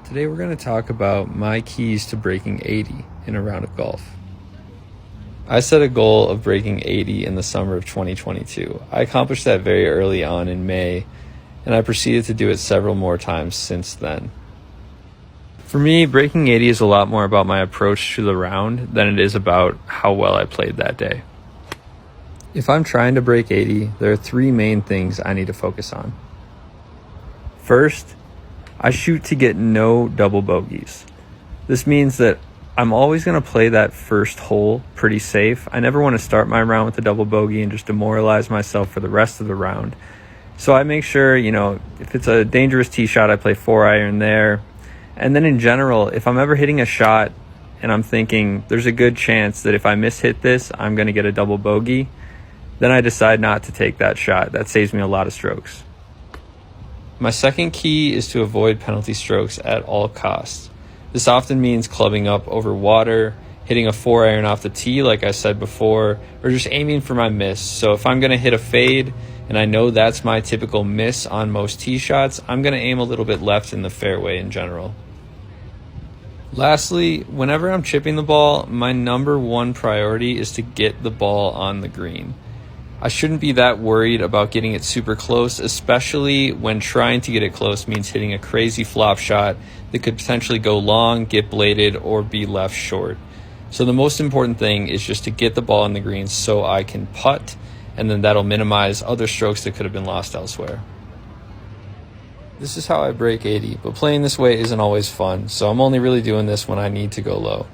Today we're going to talk about my keys to breaking 80 in a round of golf. I set a goal of breaking 80 in the summer of 2022. I accomplished that very early on in May, and I proceeded to do it several more times since then. For me, breaking 80 is a lot more about my approach to the round than it is about how well I played that day. If I'm trying to break 80, there are three main things I need to focus on. First, I shoot to get no double bogeys. This means that I'm always going to play that first hole pretty safe. I never want to start my round with a double bogey and just demoralize myself for the rest of the round. So I make sure, if it's a dangerous tee shot, I play 4-iron there. And then in general, if I'm ever hitting a shot and I'm thinking there's a good chance that if I mishit this, I'm going to get a double bogey, then I decide not to take that shot. That saves me a lot of strokes. My second key is to avoid penalty strokes at all costs. This often means clubbing up over water, hitting a 4-iron off the tee like I said before, or just aiming for my miss. So if I'm going to hit a fade and I know that's my typical miss on most tee shots, I'm going to aim a little bit left in the fairway in general. Lastly, whenever I'm chipping the ball, my number one priority is to get the ball on the green. I shouldn't be that worried about getting it super close, especially when trying to get it close means hitting a crazy flop shot that could potentially go long, get bladed, or be left short. So the most important thing is just to get the ball on the green so I can putt, and then that'll minimize other strokes that could have been lost elsewhere. This is how I break 80, but playing this way isn't always fun, so I'm only really doing this when I need to go low.